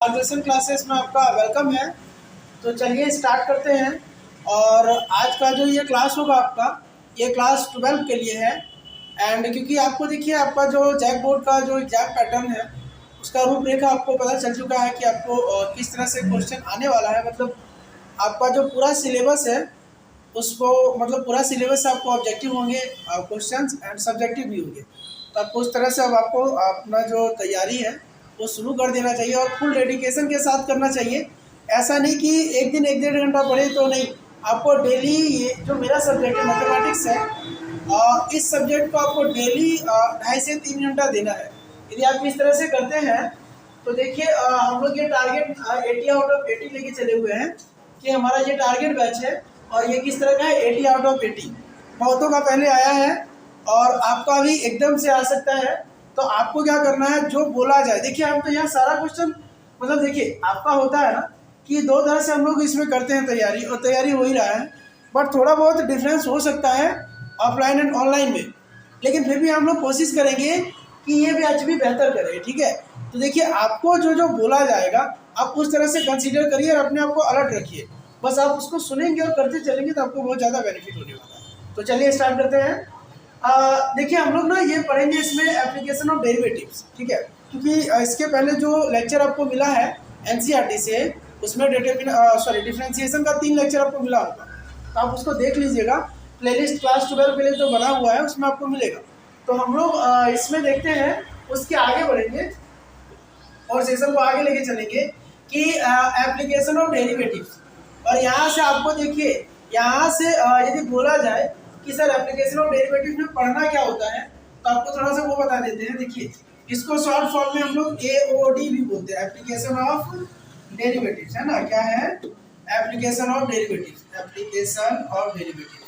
मार्गदर्शन क्लासेस में आपका वेलकम है। तो चलिए स्टार्ट करते हैं। और आज का जो ये क्लास होगा आपका, ये क्लास 12 के लिए है। एंड क्योंकि आपको देखिए, आपका जो जैक बोर्ड का जो एग्जाम पैटर्न है उसका रूपरेखा आपको पता चल चुका है कि आपको किस तरह से क्वेश्चन आने वाला है। मतलब आपका जो पूरा सिलेबस है उसको, मतलब पूरा सिलेबस से आपको ऑब्जेक्टिव होंगे क्वेश्चंस एंड सब्जेक्टिव भी होंगे। तो आपको उस तरह से अब आपको अपना जो तैयारी है वो शुरू कर देना चाहिए और फुल डेडिकेशन के साथ करना चाहिए। ऐसा नहीं कि एक दिन 1-1.5 घंटा पढ़े तो नहीं, आपको डेली ये जो मेरा सब्जेक्ट है मैथमेटिक्स है, इस सब्जेक्ट को आपको डेली 2.5 से 3 घंटा देना है। यदि आप इस तरह से करते हैं तो देखिए, हम लोग ये टारगेट 80 आउट ऑफ 80 लेके चले हुए हैं कि हमारा ये टारगेट बैच है। और ये किस तरह का है, 80 आउट ऑफ 80 बहुतों का पहले आया है और आपका भी एकदम से आ सकता है। तो आपको क्या करना है, जो बोला जाए। देखिए हम तो यहाँ सारा क्वेश्चन, मतलब देखिए आपका होता है ना कि दो तरह से हम लोग इसमें करते हैं तैयारी, और तैयारी हो ही रहा है, बट थोड़ा बहुत डिफरेंस हो सकता है ऑफलाइन एंड ऑनलाइन में। लेकिन फिर भी हम लोग कोशिश करेंगे कि ये बैच भी बेहतर करें, ठीक है। तो देखिए आपको जो जो बोला जाएगा आप उस तरह से कंसीडर करिए और अपने आप को अलर्ट रखिए। बस आप उसको सुनेंगे और करते चलेंगे तो आपको बहुत ज़्यादा बेनिफिट होने वाला है। तो चलिए स्टार्ट करते हैं। देखिए हम लोग ना ये पढ़ेंगे इसमें एप्लीकेशन ऑफ डेरिवेटिव्स, ठीक है। क्योंकि इसके पहले जो लेक्चर आपको मिला है एनसीईआरटी से, उसमें डिफरेंशिएशन का 3 लेक्चर आपको मिला होगा। तो आप उसको देख लीजिएगा, प्लेलिस्ट क्लास 12 के लिए जो बना हुआ है उसमें आपको मिलेगा। तो हम लोग इसमें देखते हैं, उसके आगे बढ़ेंगे और सेशन को आगे लेके चलेंगे कि एप्लीकेशन ऑफ डेरिवेटिव्स। और यहाँ से आपको देखिए, यहाँ से यदि बोला जाए कि सर एप्लीकेशन ऑफ डेरिवेटिव में पढ़ना क्या होता है, तो आपको थोड़ा सा वो बता देते हैं। देखिए इसको शॉर्ट फॉर्म में हम लोग एओडी भी बोलते हैं, एप्लीकेशन ऑफ डेरिवेटिव्स, है ना। क्या है, application of derivatives, application of derivative,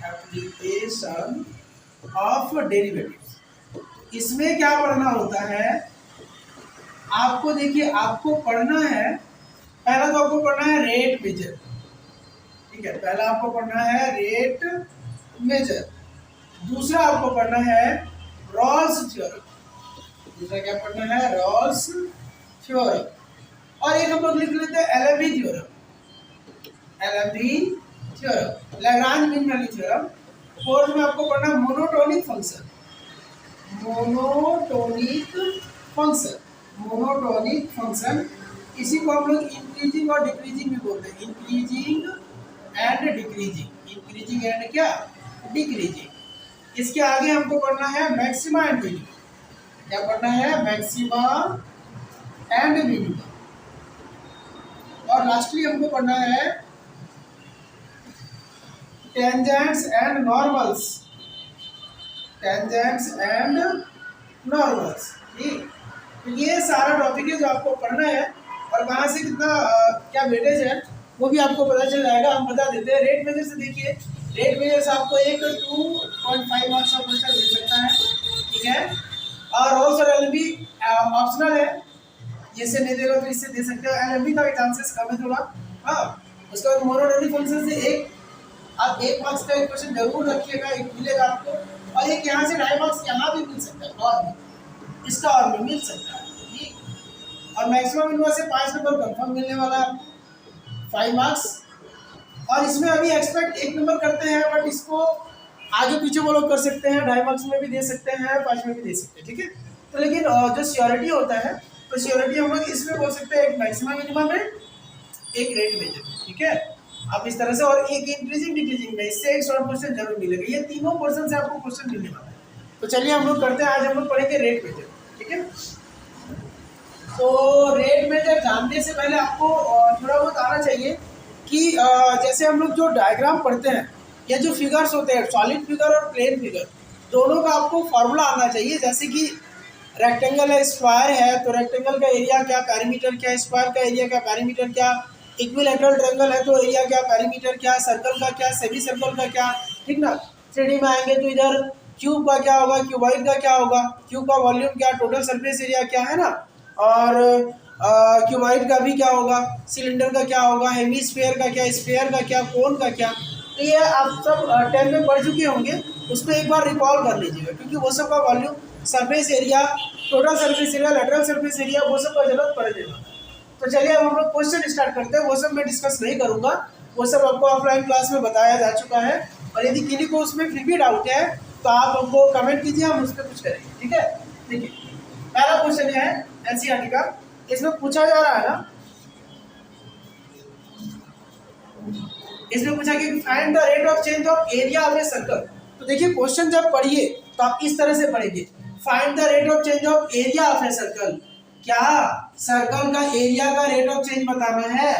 application of derivatives. इसमें क्या पढ़ना होता है आपको, देखिए आपको पढ़ना है, पहला तो आपको पढ़ना है रेट मेजर, ठीक है। पहला आपको पढ़ना है रेट मेजर। दूसरा आपको पढ़ना है रॉल्स थ्योरम। दूसरा क्या पढ़ना है, रॉल्स थ्योरम। और एक हम लोग लिख लेते हैं LMB theorem, LMB theorem, Lagrange mean value theorem. Fourth में आपको पढ़ना है monotonic function, monotonic function, monotonic function. इसी को हम लोग इंक्रीजिंग और डिक्रीजिंग भी बोलते हैं, increasing and decreasing, increasing and क्या, डिक्रीजिंग। इसके आगे हमको पढ़ना है मैक्सिमा एंड मिनिमा। क्या पढ़ना है, मैक्सिमा एंड मिनिमा। और लास्टली हमको पढ़ना है tangents and normals, tangents and normals, ठीक। तो ये सारा टॉपिक है जो आपको पढ़ना है। और कहाँ से कितना क्या वेटेज है वो भी आपको पता चल जाएगा। हम बता देते हैं रेट मेजर से। देखिए रेट मेजर से आपको 2.5 मार्क्स का क्वेश्चन मिल सकता है, ठीक है। और रोल्स और एलएमबी ऑप्शनल है, जैसे नहीं देगा तो इससे दे सकते हो। एलएमबी का चांसेस कम है थोड़ा, हाँ। उसके बाद मोनोटोनिक फंक्शन से आप 1 मार्क्स का एक क्वेश्चन जरूर रखिएगा, एक मिलेगा आपको। और एक यहाँ से 2.5 मार्क्स यहाँ भी मिल सकता है, और भी इसका और भी मिल सकता है, ठीक। और मैक्सिमम मिनिमम से 5 नंबर कंफर्म मिलने वाला है, 5 मार्क्स। और इसमें अभी एक्सपेक्ट 1 नंबर करते हैं, बट इसको आगे पीछे वो लोग कर सकते हैं, 2.5 मार्क्स में भी दे सकते हैं, 5 में भी दे सकते हैं, ठीक है। तो लेकिन जो श्योरिटी होता है, तो श्योरिटी हम लोग इसमें बोल सकते हैं, एक मैक्सिमम मिनिमम में, एक रेट मेजर, ठीक है। आप इस तरह से, और एक इंक्रीजिंग डिक्रीजिंग में, इससे एक शॉर्ट क्वेश्चन जरूर मिलेगा। ये तीनों पोर्शन से आपको क्वेश्चन मिलने वाला है। तो चलिए हम लोग करते हैं, आज हम लोग पढ़ेंगे रेट मेजर, ठीक है। तो रेट मेजर जानने से पहले आपको थोड़ा बहुत आना चाहिए कि जैसे हम लोग जो डायग्राम पढ़ते हैं, या जो फिगर्स होते हैं, सॉलिड फिगर और प्लेन फिगर, दोनों का आपको फार्मूला आना चाहिए। जैसे कि रेक्टेंगल है, स्क्वायर है, तो रेक्टेंगल का एरिया क्या, पेरीमीटर क्या, स्क्वायर का एरिया क्या, पेरीमीटर क्या, इक्विलैटरल ट्रायंगल है तो एरिया क्या, पेरीमीटर क्या, सर्कल का क्या, सेमी सर्कल का क्या, ठीक ना। 3D में आएंगे तो इधर क्यूब का क्या होगा, क्यूबॉइड का क्या होगा, क्यूब का वॉल्यूम क्या, टोटल सरफेस एरिया क्या, है ना। और क्यूबॉइड का भी क्या होगा, सिलेंडर का क्या होगा, हेमीस्फीयर का क्या, स्फीयर का क्या, कोन का क्या। तो ये आप सब 10 में पढ़ चुके होंगे, उसको एक बार रिकॉल कर लीजिएगा, क्योंकि वो सब का volume, surface area, total surface area, lateral surface area, वो सब का जरूरत पड़ जाएगा। तो चलिए अब हम लोग क्वेश्चन स्टार्ट करते हैं। वो सब मैं डिस्कस नहीं करूँगा, वो सब आपको ऑफलाइन क्लास में बताया जा चुका है। और यदि किसी को उसमें फिर भी डाउट है तो आप हमको कमेंट कीजिए, हम उस पर कुछ करेंगे, ठीक है। देखिए पहला क्वेश्चन है एनसीईआरटी का, इसमें पूछा जा रहा है ना, इसमें पूछा कि find the rate of change of area of a circle. तो देखिए क्वेश्चन जब पढ़िए तो आप इस तरह से पढ़ेंगे, find the rate of change of area of a circle. क्या सर्कल का एरिया का रेट ऑफ चेंज बताना है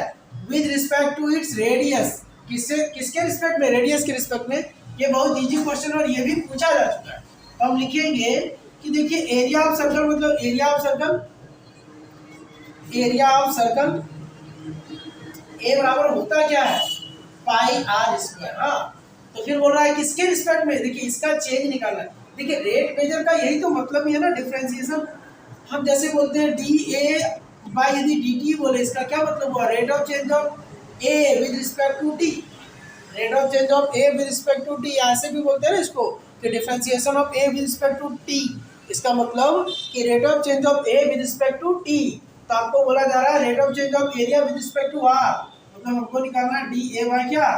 with respect to its radius. किसके रिस्पेक्ट में? रेडियस के रिस्पेक्ट में। ये बहुत इजी क्वेश्चन और ये भी पूछा जा चुका है। तो हम लिखेंगे कि देखिए एरिया ऑफ सर्कल मतलब area of circle, area of circle A बराबर होता क्या है? पाई आर स्क्वायर। हाँ, तो फिर बोल रहा है किसके रिस्पेक्ट में? देखिए इसका चेंज निकालना है। देखिए रेट मेजर का यही तो मतलब ही है ना, डिफरेंशिएशन। हम जैसे बोलते हैं डी ए बाई यदि डी टी बोले, इसका क्या मतलब हुआ? Rate of change of A with respect to T, rate of change of A with respect to T. ऐसे भी बोलते हैं ना इसको कि differentiation of A with respect to T. इसका मतलब कि rate of change of A with respect to T. तो आपको बोला जा रहा है rate of change of area with respect to are, मतलब हमको निकालना है डी ए बाई क्या?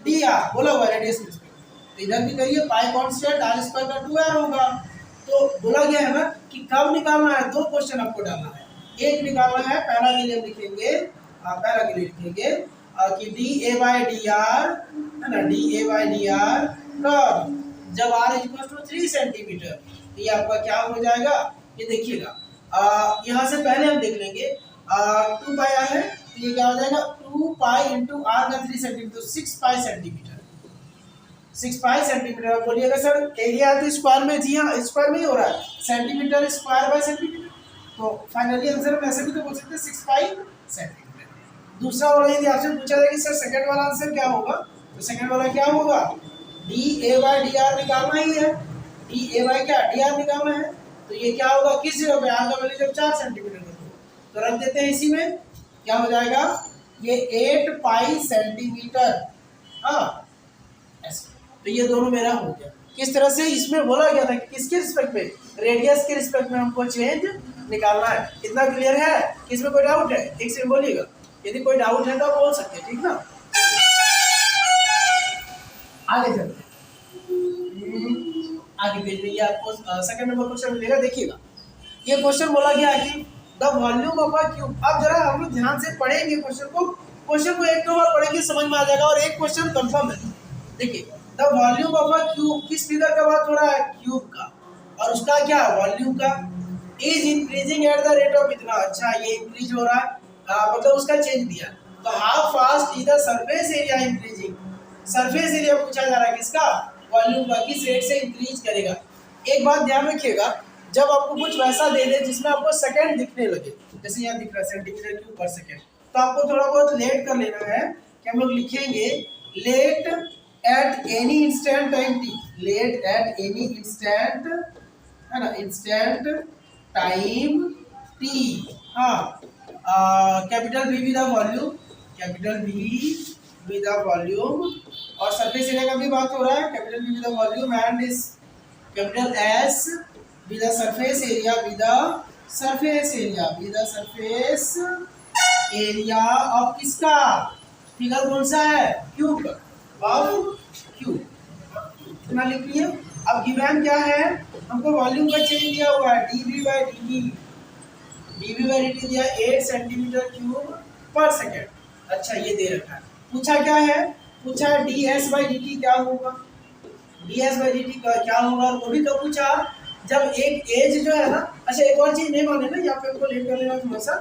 डी आर बोला हुआ रेडियस के रिस्पेक्ट। तो इधर भी करिए पाई कांस्टेंट आर स्क्वायर का 2r होगा। तो बोला गया है ना कि कब निकालना है, दो क्वेश्चन आपको डालना है। एक निकालना है, पहला के लिए लिखेंगे, पहला के लिए लिखेंगे कि D A by D R है ना, D A by D R कब? जब आर इक्वल टू 3 सेंटीमीटर। तो ये आपका क्या हो जाएगा? ये देखिएगा यहाँ से पहले हम देख लेंगे 2 पाई आर है, तो ये क्या हो जाएगा? 2 पाई इंटू आर का 3 सेंटीमीटर, 6 पाई सेंटीमीटर, 6 पाई सेंटीमीटर। बोलिएगा सर एरिया तो स्क्वायर में, जी हाँ स्क्वायर में ही हो रहा है, सेंटीमीटर स्क्वायर बाय सेंटीमीटर। तो फाइनली आंसर हम ऐसे भी तो बोल सकते हैं 6 पाई सेंटीमीटर। दूसरा वाला यदि आपसे पूछा जाए कि सर सेकंड वाला आंसर क्या होगा, तो सेकंड वाला क्या होगा? D A by D R निकालना ही है। डी ए बाई क्या? डी आर निकालना है। तो ये क्या होगा? किस जगह पे? आर का वैल्यू जब 4 सेंटीमीटर का तो रख देते हैं इसी में। क्या हो जाएगा? ये 8 पाई सेंटीमीटर। हाँ ऐसे। तो ये दोनों मेरा हो गया। किस तरह से? इसमें बोला गया था कि किसके रिस्पेक्ट में? रेडियस के रिस्पेक्ट में हमको चेंज निकालना है। इतना क्लियर है? इसमें कोई डाउट है? एक से बोलिएगा, यदि कोई डाउट है तो आप बोल सकते हैं, ठीक ना। आगे चलते आगे पेज में ये आपको सेकंड नंबर क्वेश्चन मिलेगा। देखिएगा ये क्वेश्चन बोला गया है कि the volume of a cube. अब जरा हम लोग ध्यान से पढ़ेंगे क्वेश्चन को एक दो बार पढ़ेंगे समझ में आ जाएगा। और एक क्वेश्चन कंफर्म है। देखिए the volume of a cube, किस फिगर का बात हो रहा है? क्यूब का। और उसका क्या? वॉल्यूम का। Is increasing at the rate of इतना। अच्छा ये इंक्रीज हो रहा है, मतलब उसका चेंज दिया। तो how fast is the surface area increasing. Surface area पूछा जा रहा है किसका? वॉल्यूम का। किस रेट से इंक्रीज करेगा? एक बात ध्यान रखिएगा, जब आपको कुछ वैसा दे दे जिसमें आपको सेकंड दिखने लगे, जैसे यहाँ दिख रहा है सेंटीमीटर क्यूब पर सेकंड, तो आपको थोड़ा बहुत लेट कर लेना है कि हम लोग लिखेंगे let at any instant time T. Let at any instant, है ना, इंस्टेंट टाइम टी। हाँ capital B with volume, capital B with volume. और सरफेस एरिया का भी बात हो रहा है, capital B with volume and इस capital S with surface area, with surface area, with surface area of किसका? फिगर कौन सा है? क्यूब का। क्यूब इतना लिख लिया। अब गिवन क्या है? हमको वॉल्यूम का चेंज दिया हुआ है डीवी बाई डी टी दिया 8 सेंटीमीटर क्यूब पर सेकेंड। अच्छा ये दे रखा है। पूछा क्या है? पूछा है D S by D T क्या होगा? D S by D T का क्या होगा? और वो भी कब पूछा? जब एक एज जो है ना। अच्छा एक और चीज नहीं माने ना, यहाँ पे हमको लेट कर लेना थोड़ा सा।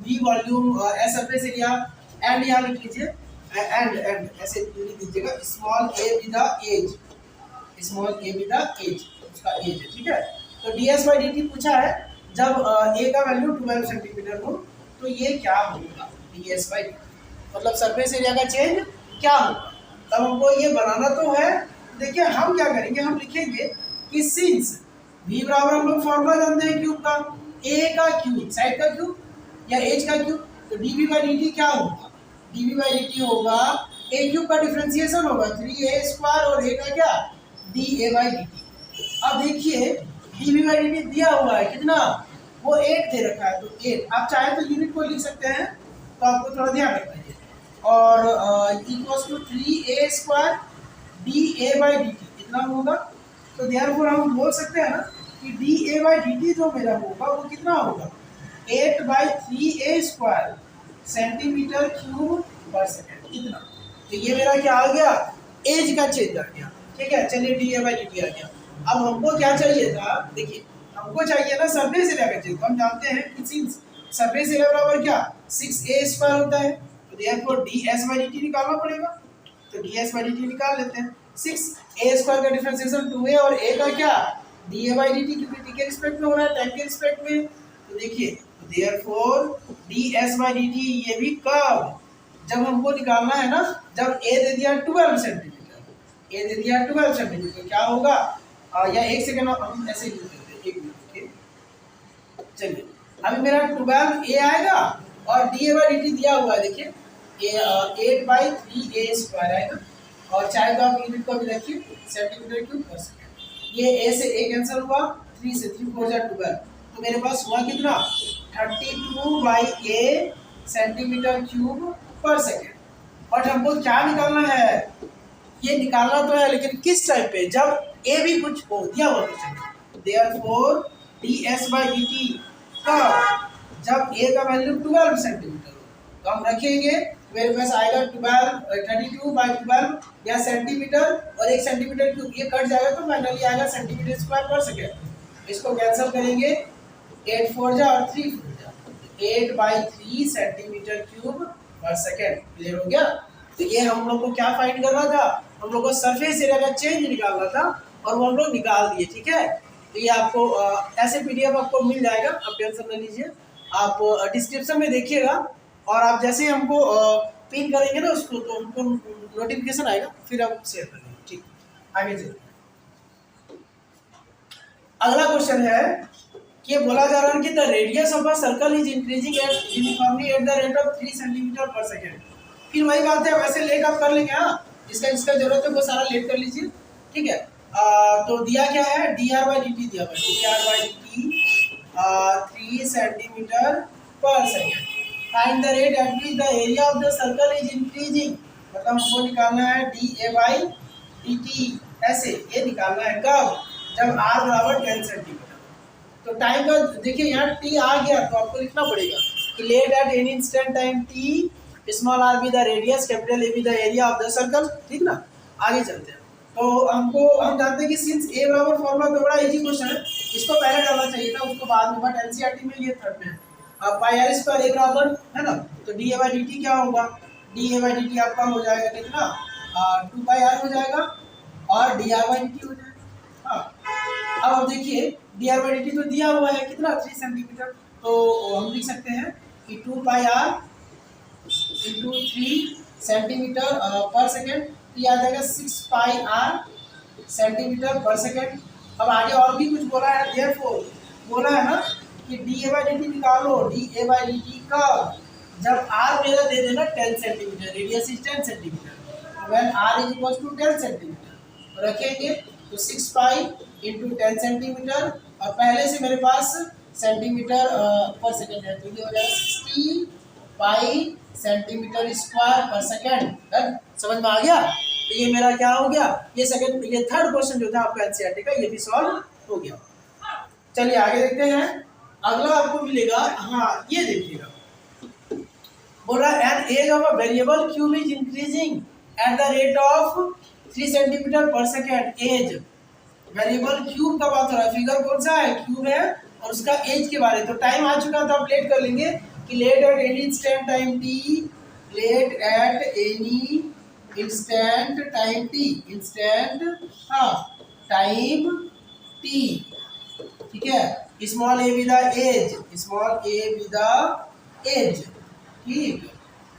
B volume S surface area and यहाँ लिख लीजिए एंड ऐसे लिख दीजिएगा small A with the edge, small A with the edge, उसका एज है, ठीक है। तो D S by D T पूछा है जब ए का वैल्यू 12 सेंटीमीटर हो तो ये क्या होगा? डी एस बाई डी मतलब सरफेस एरिया का चेंज क्या होगा? तब हमको ये बनाना तो है। देखिए हम क्या करेंगे, हम लिखेंगे कि सिंस v बराबर हम लोग फॉर्मूला जानते हैं क्यूब का, a का क्यूब साइड का क्यूब या h का क्यूब, तो dv बाई dt क्या होगा? dv बाई dt होगा a क्यूब का डिफरेंशिएशन होगा 3a स्क्वायर और a का क्या? da by dt। अब देखिए dv बाई dt दिया हुआ है कितना? वो 8 दे रखा है, तो 8 आप चाहे तो यूनिट को लिख सकते हैं, तो आपको थोड़ा ध्यान रखना है। और इक्वल्स टू 3a² dA/dt कितना होगा, तो देयरफॉर हम बोल सकते हैं ना कि dA/dt जो मेरा होगा वो कितना होगा, 8/3a² सेंटीमीटर क्यूब पर सेकेंड इतना। तो ये मेरा क्या आ गया, एज का चेंज आ गया। ठीक है, चलिए dA/dt आ गया। अब हमको क्या चाहिए था, देखिए हमको चाहिए ना सरफेस एरिया का चेंज। हम जानते हैं कि सिंस सरफेस एरिया बराबर क्या 6a² होता है, तो देयरफॉर ds/dt निकालना पड़ेगा। तो ds/dt निकाल लेते हैं। 6a² का डिफरेंशिएशन 2a और a का क्या dA/dt, क्योंकि t के रिस्पेक्ट में हो रहा है, टाइम के रिस्पेक्ट में। तो देखिए देयरफॉर ds/dt ये भी कब, जब हमको निकालना है ना, जब a दे दिया 12 सेंटीमीटर, a दे दिया 12 सेंटीमीटर, क्या होगा या एक सेकंड हम ऐसे ही लिख देते हैं, एक मिनट के। चलिए अभी मेरा 12a आएगा और dA/dt दिया हुआ है, देखिए 8/3a² आएगा, और चाहे तो आप यूनिट को भी रखिए सेंटीमीटर क्यूब पर सेकंड। ये a से a कैंसिल हुआ, 3 से 3 4 जा 12, तो मेरे पास हुआ कितना 32/a सेंटीमीटर क्यूब पर सेकंड। बट हमको क्या निकालना है, ये निकालना तो है लेकिन किस टाइम पे, जब a भी कुछ हो दिया हुआ तो देयरफॉर ds/dt का जब a का वैल्यू 12 सेंटीमीटर हो, तो हम रखेंगे मेरे पास आएगा 32/12 या सेंटीमीटर, और 1 सेंटीमीटर क्यूब ये कट जाएगा तो फाइनली आएगा सेंटीमीटर स्क्वायर पर सेकेंड। इसको कैंसिल करेंगे, 8 4 जा और 3 4 जा, 8/3 सेंटीमीटर क्यूब पर सेकेंड। क्लियर हो गया। तो ये हम लोग को क्या फाइंड करना था, हम लोग को सरफेस एरिया का चेंज निकालना था, और वो हम लोग निकाल दिए। ठीक है, तो ये आपको ऐसे पीडीएफ आपको मिल जाएगा, आप टेंशन न लीजिए, आप डिस्क्रिप्शन में देखिएगा, और आप जैसे ही हमको पिन करेंगे ना उसको, तो हमको नोटिफिकेशन आएगा, फिर आप शेयर करेंगे। ठीक, आगे चलिए। अगला क्वेश्चन है कि ये बोला जा रहा है कि the radius of a circle is increasing eight uniformly eight the rate of 3 centimetre per second. फिर वही बात है, वैसे लेट आप कर लेंगे, हाँ जिसका जरूरत है वो सारा लेट कर लीजिए। ठीक है, तो दिया क्या है, dr/dt दिया हुआ है, dr/dt 3 centimetre per second. Find the rate at which the area of the circle is increasing, मतलब हमको निकालना है dA/dt, ऐसे ये निकालना है कब, जब r बराबर 10 सेंटीमीटर। तो टाइम का देखिए यहाँ t आ गया, तो आपको लिखना पड़ेगा कि let at any instant time t, small r be the radius, capital A be the area of the circle. ठीक ना, आगे चलते हैं। तो हम जानते हैं कि सिंस a बराबर फॉर्मूला, तो बड़ा इजी क्वेश्चन है, इसको पहले करना चाहिए था, उसको बाद में, बट एनसीईआरटी में ये थर्ड में है। अब पाई r स्क्वायर a बराबर है ना, तो dA/dt क्या होगा, dA/dt आपका हो जाएगा कितना 2πr हो जाएगा, और dr/dt हो जाएगा। हाँ अब देखिए dr/dt तो दिया हुआ है कितना 3 सेंटीमीटर, तो हम लिख सकते हैं कि 2πr into 3 centimetre per second, तो ये आ जाएगा 6πr सेंटीमीटर पर सेकेंड। अब आगे और भी कुछ बोला है, देयरफॉर बोला है ना कि dA/dt निकालो, dA/dt का जब r मेरा दे देना 10 centimetre, radius is 10 centimetre, when r is equal to 10 centimetre रखेंगे, तो 6π इंटू 10 सेंटीमीटर, और पहले से मेरे पास सेंटीमीटर पर सेकेंड है, तो ये हो जाएगा 60 पाई सेंटीमीटर स्क्वायर पर सेकेंड। समझ में आ गया। तो ये मेरा क्या हो गया, ये सेकंड, ये थर्ड क्वेश्चन जो था आपका एनसीईआरटी का, ये भी सॉल्व हो गया। चलिए आगे देखते हैं। अगला आपको मिलेगा, हाँ ये देखिएगा, बोल रहा है an edge of a variable cube is increasing at the rate of 3 centimetre per second. Edge variable cube का बात हो रहा है, फिगर कौन सा है, क्यूब है, और उसका एज के बारे में। तो टाइम आ चुका था, आप लेट कर लेंगे कि let at any instant time T, let at any instant time T, instant हाँ टाइम टी। ठीक है, small A with the edge, small A with the edge. ठीक,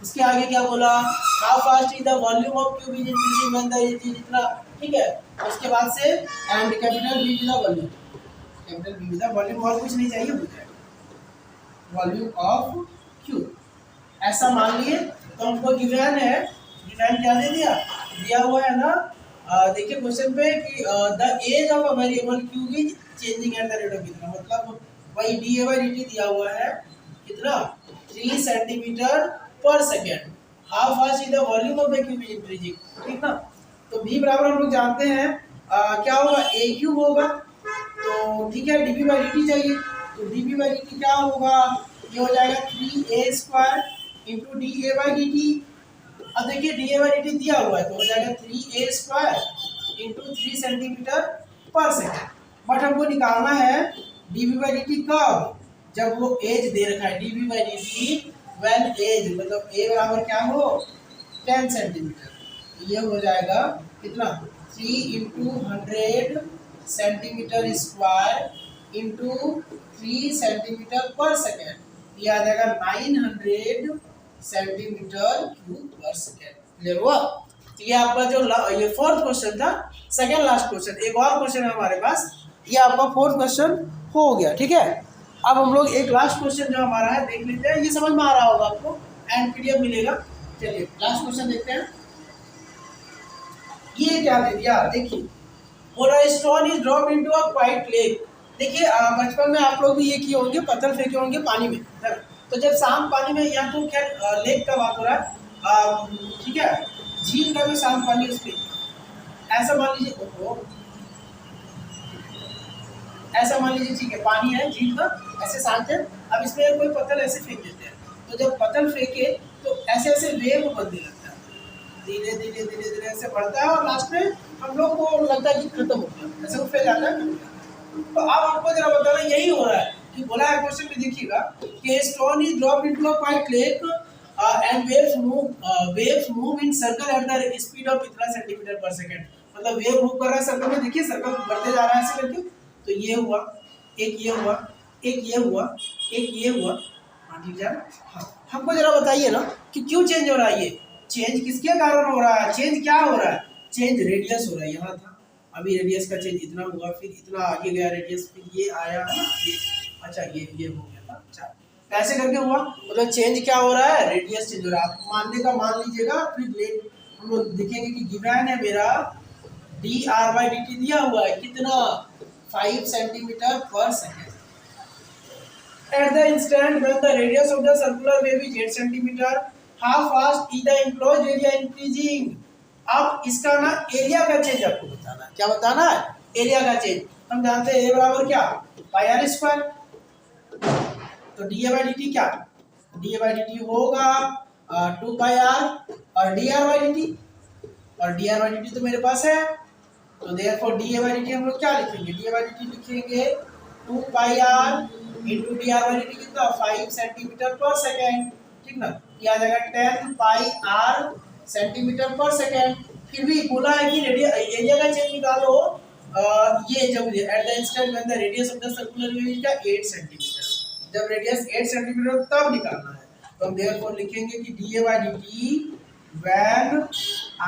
इसके आगे क्या बोला, how fast is the volume of cube is increasing when the edge is इतना। ठीक है, उसके बाद से and capital B with the volume, capital B with the volume, और कुछ नहीं चाहिए, हो जाएगा वॉल्यूम ऑफ क्यूब। ऐसा मान लिए, तो हमको गिवन है, गिवन क्या दे दिया, दिया हुआ है ना, देखिए क्वेश्चन पे कि the edge of a variable cube is changing at the rate of कितना, मतलब वही dA/dt दिया हुआ है कितना 3 centimetre per second. How fast is the volume of the cube is increasing, ठीक ना। तो v बराबर हम लोग जानते हैं क्या होगा a क्यूब होगा, तो ठीक है dV/dt चाहिए, तो dV/dt क्या होगा, ये हो जाएगा 3a² इंटू dA/dt। अब देखिए dA/dt दिया हुआ है तो हो जाएगा 3a² into 3 centimetre per second. But हमको निकालना है dV/dt कब, जब वो एज दे रखा है dV/dt व्हेन एज मतलब a बराबर क्या हो 10 सेंटीमीटर, ये हो जाएगा कितना 3 into 100 centimetre square into 3 centimetre per second, ये आ जाएगा 900 सेंटीमीटर क्यूब पर सेकेंड। क्लियर हुआ। तो ये आपका जो ये फोर्थ क्वेश्चन था, सेकेंड लास्ट क्वेश्चन। एक और क्वेश्चन है हमारे पास, ये आपका फोर्थ क्वेश्चन हो गया, ठीक है। अब हम लोग एक लास्ट क्वेश्चन जो हमारा है देख लेते हैं, ये समझ में आ रहा होगा आपको एंड पीडीएफ मिलेगा। चलिए लास्ट क्वेश्चन देखते हैं। ये क्या दे दिया देखिए, और a stone is dropped into a quite lake. देखिए बचपन में आप लोग भी ये किए होंगे, पत्थर फेंके होंगे पानी में, तो जब शांत पानी में, यहाँ तो खैर लेक का बात हो रहा है, ठीक है, झील का भी शांत पानी उसमें, ऐसा मान लीजिए ऐसा मान लीजिए, ठीक है पानी है झील का ऐसे शांत है। अब इसमें कोई पत्थर ऐसे फेंक देते हैं, तो जब पत्थर फेंके तो ऐसे ऐसे वेव बनने लगता है, धीरे धीरे धीरे धीरे ऐसे बढ़ता है और लास्ट में हम लोग को लगता है कि खत्म हो गया, ऐसे उठ जाता है। तो अब आपको जरा बताना यही हो रहा है कि बोला है क्वेश्चन में, देखिएगा कि stone is dropped into a quite lake and waves move in circle at the speed of कितना सेंटीमीटर पर सेकंड। मतलब वेव मूव कर रहा है सर्कल में, देखिए सर्कल बढ़ते जा रहा है ऐसे करके। तो ये हुआ, एक ये हुआ, एक ये हुआ, एक ये हुआ, हाँ ठीक है। हाँ हमको जरा बताइए ना कि क्यों चेंज हो रहा है, ये चेंज किसके कारण हो रहा है, चेंज क्या हो रहा है, चेंज रेडियस हो रहा है। यहाँ था अभी रेडियस का चेंज इतना हुआ, फिर इतना आगे गया रेडियस, फिर ये आया ये, अच्छा ये हो गया था, अच्छा ऐसे करके हुआ। मतलब चेंज क्या हो रहा है, रेडियस चेंज हो रहा है। आप मानने का मान लीजिएगा, फिर हम लोग देखेंगे कि गिवन है मेरा dR/dt दिया हुआ है कितना 5 centimetre per second. At the instant when the radius of the circular wave is 8 centimeter, how fast is the enclosed area increasing? अब इसका ना एरिया का चेंज आपको बताना है। क्या बताना है, एरिया का चेंज। हम जानते हैं ए बराबर क्या पाई आर स्क्वायर, तो dA/dt क्या dA/dt होगा 2 पाई आर और dR/dt, और dR/dt तो मेरे पास है, तो देयरफॉर dA/dt हम लोग क्या लिखेंगे, dA/dt लिखेंगे 2 पाई आर इंटू dR/dt कितना 5 सेंटीमीटर पर सेकेंड, ठीक ना। ये आ जाएगा 10 पाई आर सेंटीमीटर पर सेकेंड। फिर भी बोला है कि एरिया का चेंज निकालो, ये जब at the instant when the radius of the circular wave is 8 centimetre, जब रेडियस 8 सेंटीमीटर तब निकालना है। तो हम देयरफॉर लिखेंगे कि dA/dt when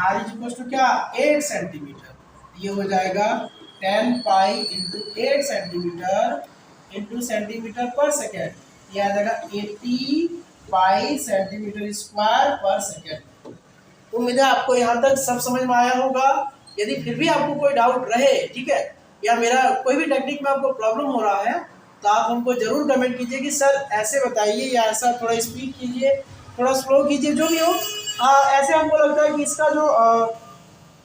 r is equal to क्या 8 सेंटीमीटर, ये हो जाएगा 10 pi into 8 centimetre into centimetre per second, ये आ जाएगा 80 pi centimetre square per second. उम्मीद है आपको यहाँ तक सब समझ में आया होगा। यदि फिर भी आपको कोई डाउट रहे, ठीक है, या मेरा कोई भी टेक्निक में आपको प्रॉब्लम हो रहा है, तो आप हमको जरूर कमेंट कीजिए कि सर ऐसे बताइए, या ऐसा थोड़ा स्पीड कीजिए, थोड़ा स्लो कीजिए, जो भी हो। ऐसे हमको लगता है कि इसका जो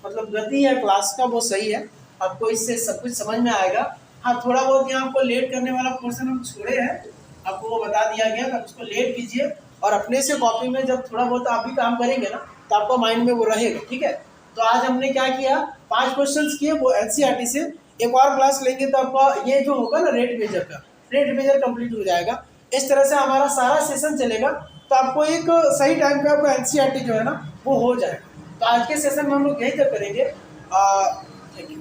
मतलब गति है क्लास का वो सही है, आपको इससे सब कुछ समझ में आएगा। हाँ थोड़ा बहुत यहाँ आपको लेट करने वाला पोर्शन हम छोड़े हैं, आपको वो बता दिया गया, तो उसको लेट कीजिए और अपने से कॉपी में जब थोड़ा बहुत आप भी काम करेंगे ना, तो आपको माइंड में वो रहेगा, ठीक है। तो आज हमने क्या किया, 5 क्वेश्चंस किए, वो एनसीईआरटी से। एक और क्लास लेंगे तो आपका ये जो होगा ना रेट मेजर कंप्लीट हो जाएगा। इस तरह से हमारा सारा सेशन चलेगा, तो आपको एक सही टाइम पे आपको एनसीईआरटी जो है ना वो हो जाएगा। तो आज के सेशन में हम लोग यही तक करेंगे। Thank you.